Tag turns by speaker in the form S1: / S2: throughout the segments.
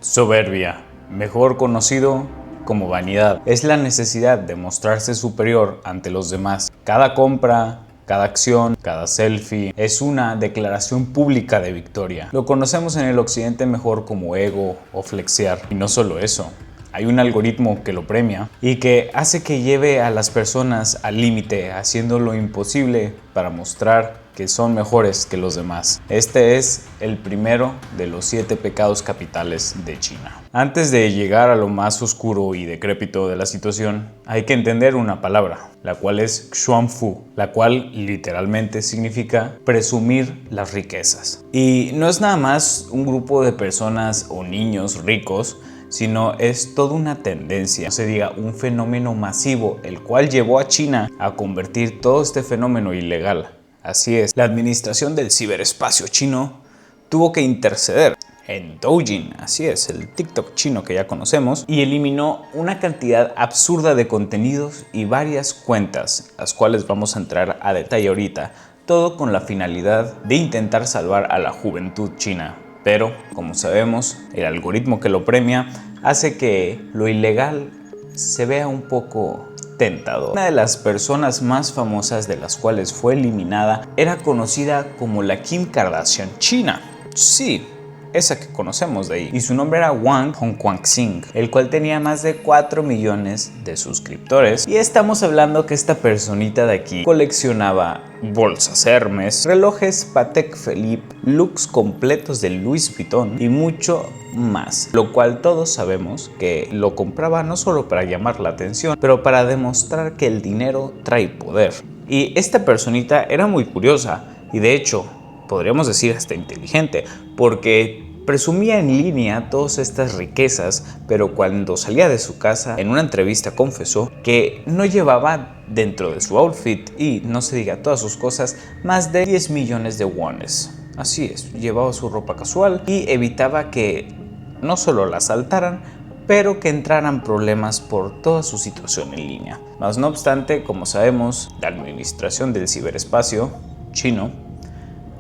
S1: Soberbia, mejor conocido como vanidad, es la necesidad de mostrarse superior ante los demás. Cada compra, cada acción, cada selfie es una declaración pública de victoria. Lo conocemos en el occidente mejor como ego o flexear. Y no solo eso, hay un algoritmo que lo premia y que hace que lleve a las personas al límite, haciendo lo imposible para mostrar que son mejores que los demás. Este es el primero de los 7 pecados capitales de China. Antes de llegar a lo más oscuro y decrépito de la situación, hay que entender una palabra, la cual es xuanfu, la cual literalmente significa presumir las riquezas. Y no es nada más un grupo de personas o niños ricos, sino es toda una tendencia, se diga un fenómeno masivo, el cual llevó a China a convertir todo este fenómeno ilegal. Así es, la administración del ciberespacio chino tuvo que interceder en Douyin, así es, el TikTok chino que ya conocemos, y eliminó una cantidad absurda de contenidos y varias cuentas, las cuales vamos a entrar a detalle ahorita, todo con la finalidad de intentar salvar a la juventud china. Pero, como sabemos, el algoritmo que lo premia hace que lo ilegal se vea un poco tentador. Una de las personas más famosas de las cuales fue eliminada era conocida como la Kim Kardashian china. Sí, esa que conocemos de ahí. Y su nombre era Wang Hongquanxing, el cual tenía más de 4 millones de suscriptores. Y estamos hablando que esta personita de aquí coleccionaba bolsas Hermes, relojes Patek Philippe, looks completos de Louis Vuitton y mucho más. Lo cual todos sabemos que lo compraba no solo para llamar la atención, pero para demostrar que el dinero trae poder. Y esta personita era muy curiosa y de hecho podríamos decir hasta inteligente, porque presumía en línea todas estas riquezas, pero cuando salía de su casa, en una entrevista confesó que no llevaba dentro de su outfit, y no se diga todas sus cosas, más de 10 millones de wones. Así es, llevaba su ropa casual y evitaba que no solo la asaltaran, pero que entraran problemas por toda su situación en línea. Mas no obstante, como sabemos, la administración del ciberespacio chino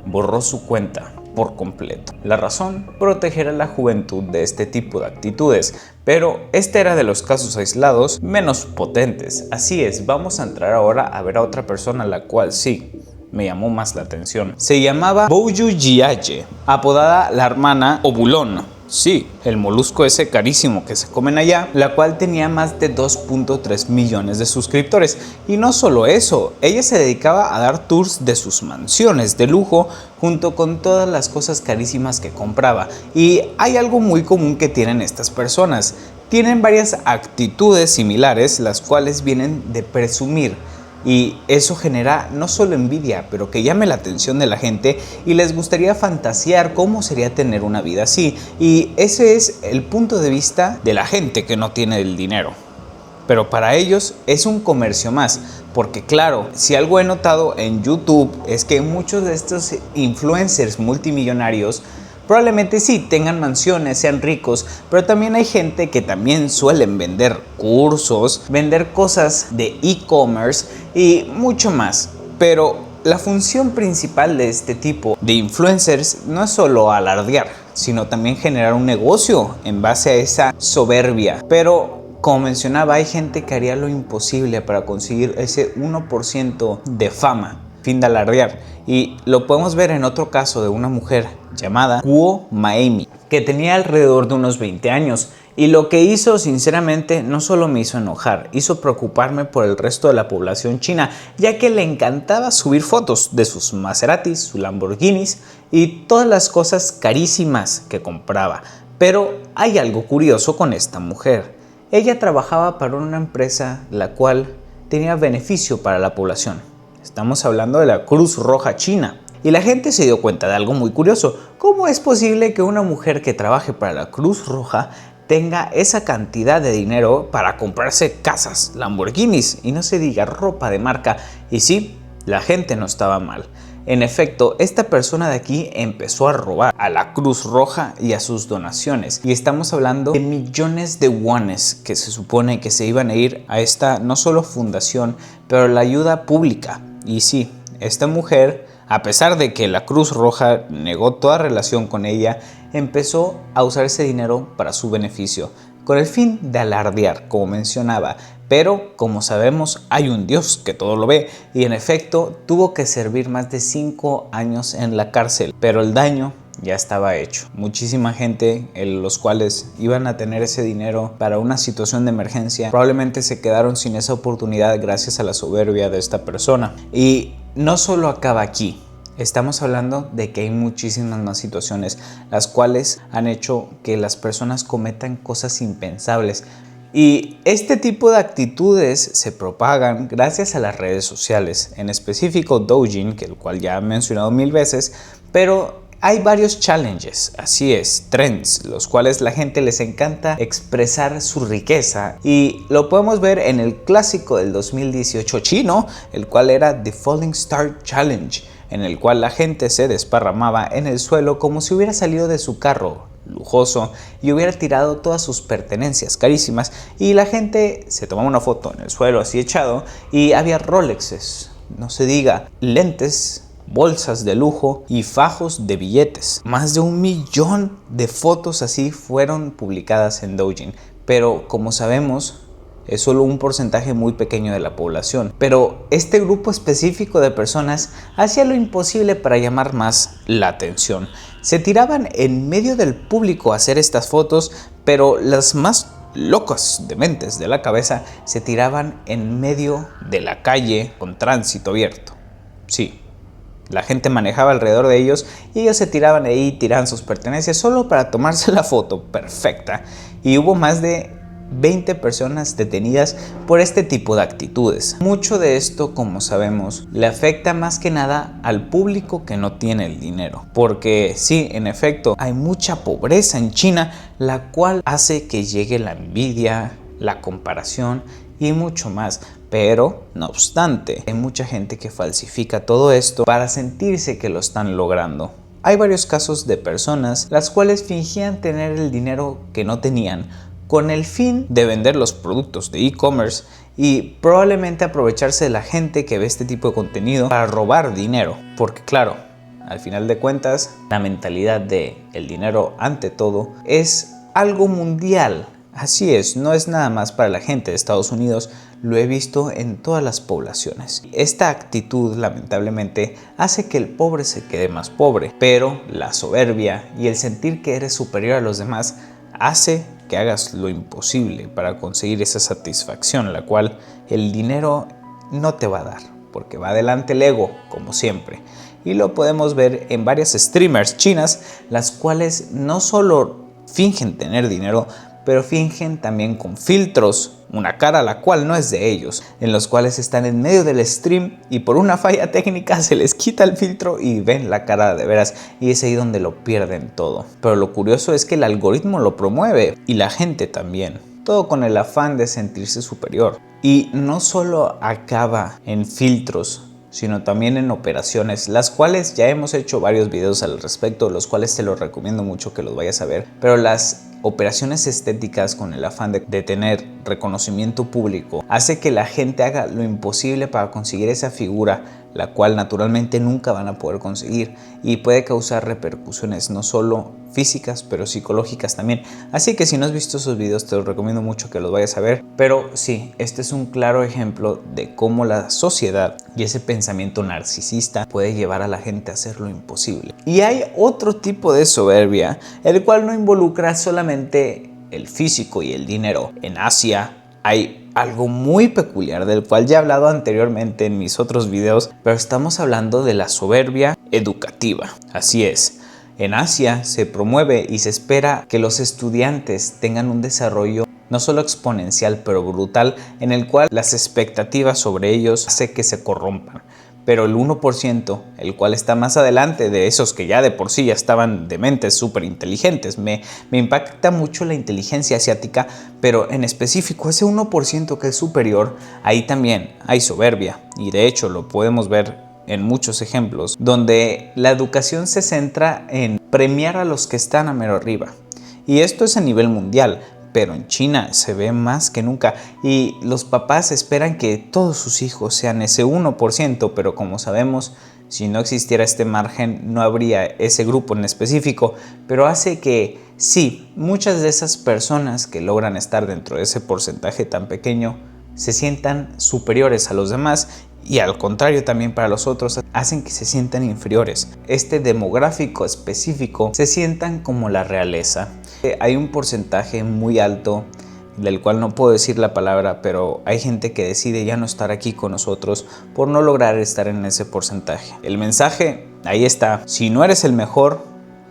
S1: borró su cuenta por completo. La razón, proteger a la juventud de este tipo de actitudes, pero este era de los casos aislados menos potentes. Así es, vamos a entrar ahora a ver a otra persona la cual sí me llamó más la atención. Se llamaba Bouyu Jiaye, apodada la hermana Obulón. Sí, el molusco ese carísimo que se comen allá, la cual tenía más de 2.3 millones de suscriptores. Y no solo eso, ella se dedicaba a dar tours de sus mansiones de lujo junto con todas las cosas carísimas que compraba. Y hay algo muy común que tienen estas personas. Tienen varias actitudes similares, las cuales vienen de presumir. Y eso genera no solo envidia, pero que llame la atención de la gente y les gustaría fantasear cómo sería tener una vida así. Y ese es el punto de vista de la gente que no tiene el dinero. Pero para ellos es un comercio más, porque claro, si algo he notado en YouTube es que muchos de estos influencers multimillonarios probablemente sí tengan mansiones, sean ricos, pero también hay gente que también suelen vender cursos, vender cosas de e-commerce y mucho más. Pero la función principal de este tipo de influencers no es solo alardear, sino también generar un negocio en base a esa soberbia. Pero como mencionaba, hay gente que haría lo imposible para conseguir ese 1% de fama. Fin de alardear. Y lo podemos ver en otro caso de una mujer llamada Guo Maemi, que tenía alrededor de unos 20 años. Y lo que hizo, sinceramente, no solo me hizo enojar, hizo preocuparme por el resto de la población china, ya que le encantaba subir fotos de sus Maseratis, sus Lamborghinis y todas las cosas carísimas que compraba. Pero hay algo curioso con esta mujer. Ella trabajaba para una empresa la cual tenía beneficio para la población. Estamos hablando de la Cruz Roja China. Y la gente se dio cuenta de algo muy curioso. ¿Cómo es posible que una mujer que trabaje para la Cruz Roja tenga esa cantidad de dinero para comprarse casas, Lamborghinis y no se diga ropa de marca? Y sí, la gente no estaba mal. En efecto, esta persona de aquí empezó a robar a la Cruz Roja y a sus donaciones. Y estamos hablando de millones de wones que se supone que se iban a ir a esta no solo fundación, pero la ayuda pública. Y sí, esta mujer A pesar de que la Cruz Roja negó toda relación con ella, empezó a usar ese dinero para su beneficio, con el fin de alardear, como mencionaba. Pero, como sabemos, hay un Dios que todo lo ve, y en efecto tuvo que servir más de 5 años en la cárcel, pero el daño ya estaba hecho. Muchísima gente, los cuales iban a tener ese dinero para una situación de emergencia, probablemente se quedaron sin esa oportunidad gracias a la soberbia de esta persona. Y no solo acaba aquí. Estamos hablando de que hay muchísimas más situaciones, las cuales han hecho que las personas cometan cosas impensables. Y este tipo de actitudes se propagan gracias a las redes sociales, en específico Douyin, que el cual ya he mencionado 1000 veces, pero hay varios challenges, así es, trends, los cuales la gente les encanta expresar su riqueza, y lo podemos ver en el clásico del 2018 chino, el cual era The Falling Star Challenge, en el cual la gente se desparramaba en el suelo como si hubiera salido de su carro lujoso y hubiera tirado todas sus pertenencias carísimas, y la gente se tomaba una foto en el suelo así echado, y había Rolexes, no se diga, lentes, bolsas de lujo y fajos de billetes. Más de 1 millón de fotos así fueron publicadas en Douyin, pero como sabemos es solo un porcentaje muy pequeño de la población. Pero este grupo específico de personas hacía lo imposible para llamar más la atención. Se tiraban en medio del público a hacer estas fotos, pero las más locas dementes de la cabeza se tiraban en medio de la calle con tránsito abierto. Sí, la gente manejaba alrededor de ellos y ellos se tiraban ahí, tiraban sus pertenencias solo para tomarse la foto perfecta. Y hubo más de 20 personas detenidas por este tipo de actitudes. Mucho de esto, como sabemos, le afecta más que nada al público que no tiene el dinero. Porque sí, en efecto, hay mucha pobreza en China, la cual hace que llegue la envidia, la comparación y mucho más. Pero, no obstante, hay mucha gente que falsifica todo esto para sentirse que lo están logrando. Hay varios casos de personas las cuales fingían tener el dinero que no tenían, con el fin de vender los productos de e-commerce y probablemente aprovecharse de la gente que ve este tipo de contenido para robar dinero. Porque claro, al final de cuentas, la mentalidad de el dinero ante todo es algo mundial. Así es, no es nada más para la gente de Estados Unidos, lo he visto en todas las poblaciones. Esta actitud, lamentablemente, hace que el pobre se quede más pobre, pero la soberbia y el sentir que eres superior a los demás hace que hagas lo imposible para conseguir esa satisfacción, la cual el dinero no te va a dar, porque va adelante el ego, como siempre. Y lo podemos ver en varias streamers chinas, las cuales no solo fingen tener dinero, pero fingen también con filtros una cara la cual no es de ellos, en los cuales están en medio del stream y por una falla técnica se les quita el filtro y ven la cara de veras, y es ahí donde lo pierden todo. Pero lo curioso es que el algoritmo lo promueve y la gente también, todo con el afán de sentirse superior. Y no solo acaba en filtros, sino también en operaciones, las cuales ya hemos hecho varios videos al respecto, los cuales te los recomiendo mucho que los vayas a ver. Pero las operaciones estéticas con el afán de tener reconocimiento público hace que la gente haga lo imposible para conseguir esa figura, la cual naturalmente nunca van a poder conseguir, y puede causar repercusiones no solo físicas pero psicológicas también. Así que si no has visto esos videos te los recomiendo mucho que los vayas a ver. Pero sí, este es un claro ejemplo de cómo la sociedad y ese pensamiento narcisista puede llevar a la gente a hacer lo imposible. Y hay otro tipo de soberbia, el cual no involucra solamente el físico y el dinero. En Asia hay algo muy peculiar del cual ya he hablado anteriormente en mis otros videos, pero estamos hablando de la soberbia educativa. Así es, en Asia se promueve y se espera que los estudiantes tengan un desarrollo no solo exponencial pero brutal, en el cual las expectativas sobre ellos hace que se corrompan. Pero el 1%, el cual está más adelante de esos que ya de por sí ya estaban de mentes súper inteligentes, me impacta mucho la inteligencia asiática, pero en específico ese 1% que es superior, ahí también hay soberbia, y de hecho lo podemos ver en muchos ejemplos, donde la educación se centra en premiar a los que están a mero arriba. Y esto es a nivel mundial, pero en China se ve más que nunca, y los papás esperan que todos sus hijos sean ese 1%, pero como sabemos, Si no existiera este margen, no habría ese grupo en específico, pero hace que sí, muchas de esas personas que logran estar dentro de ese porcentaje tan pequeño se sientan superiores a los demás, y al contrario también para los otros hacen que se sientan inferiores. Este demográfico específico se sientan como la realeza. Hay un porcentaje muy alto del cual no puedo decir la palabra, pero hay gente que decide ya no estar aquí con nosotros por no lograr estar en ese porcentaje. El mensaje ahí está: si no eres el mejor,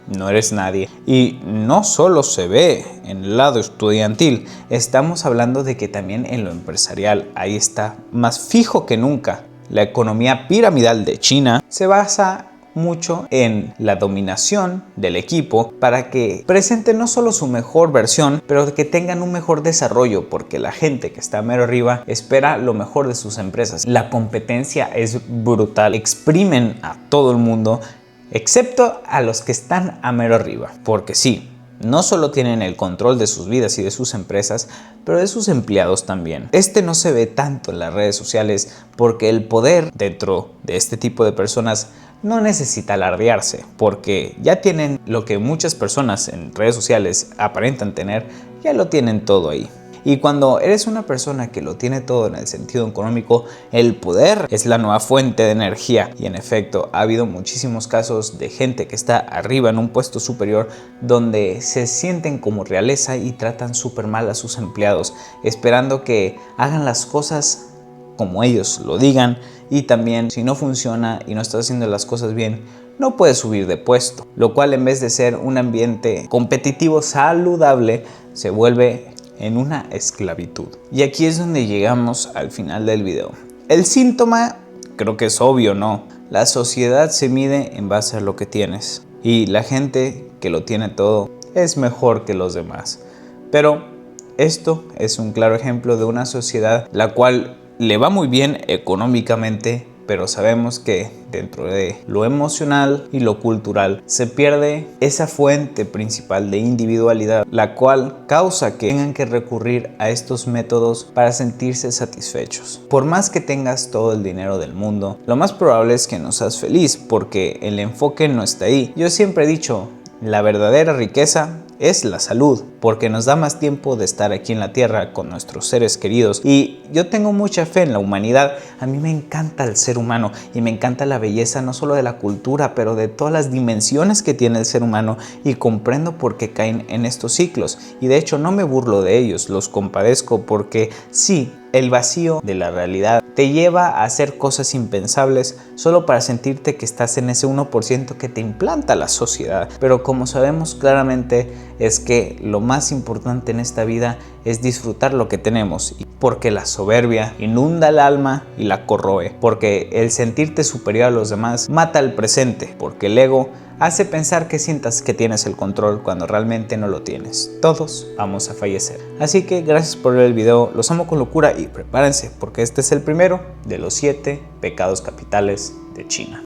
S1: no eres nadie. Y no solo se ve en el lado estudiantil, estamos hablando de que también en lo empresarial ahí está más fijo que nunca. La economía piramidal de China se basa mucho en la dominación del equipo para que presenten no solo su mejor versión, pero que tengan un mejor desarrollo, porque la gente que está mero arriba espera lo mejor de sus empresas. La competencia es brutal, exprimen a todo el mundo, excepto a los que están a mero arriba, porque sí, no solo tienen el control de sus vidas y de sus empresas, pero de sus empleados también. Este no se ve tanto en las redes sociales porque el poder dentro de este tipo de personas no necesita alardearse, porque ya tienen lo que muchas personas en redes sociales aparentan tener, ya lo tienen todo ahí. Y cuando eres una persona que lo tiene todo en el sentido económico, el poder es la nueva fuente de energía. Y en efecto, ha habido muchísimos casos de gente que está arriba en un puesto superior donde se sienten como realeza y tratan súper mal a sus empleados, esperando que hagan las cosas como ellos lo digan, y también si no funciona y no estás haciendo las cosas bien, no puedes subir de puesto, lo cual en vez de ser un ambiente competitivo saludable, se vuelve en una esclavitud. Y aquí es donde llegamos al final del video. El síntoma creo que es obvio, ¿no? La sociedad se mide en base a lo que tienes, y la gente que lo tiene todo es mejor que los demás. Pero esto es un claro ejemplo de una sociedad la cual le va muy bien económicamente, pero sabemos que dentro de lo emocional y lo cultural se pierde esa fuente principal de individualidad, la cual causa que tengan que recurrir a estos métodos para sentirse satisfechos. Por más que tengas todo el dinero del mundo, lo más probable es que no seas feliz, porque el enfoque no está ahí. Yo siempre he dicho, la verdadera riqueza es la salud, porque nos da más tiempo de estar aquí en la tierra con nuestros seres queridos. Y yo tengo mucha fe en la humanidad. A mí me encanta el ser humano y me encanta la belleza no solo de la cultura, pero de todas las dimensiones que tiene el ser humano, y comprendo por qué caen en estos ciclos. Y de hecho no me burlo de ellos, los compadezco, porque sí, el vacío de la realidad te lleva a hacer cosas impensables solo para sentirte que estás en ese 1% que te implanta la sociedad. Pero como sabemos claramente, es que lo más importante en esta vida es disfrutar lo que tenemos, porque la soberbia inunda el alma y la corroe, porque el sentirte superior a los demás mata el presente, porque el ego hace pensar que sientas que tienes el control cuando realmente no lo tienes. Todos vamos a fallecer. Así que gracias por ver el video, los amo con locura y prepárense porque este es el primero de los 7 pecados capitales de China.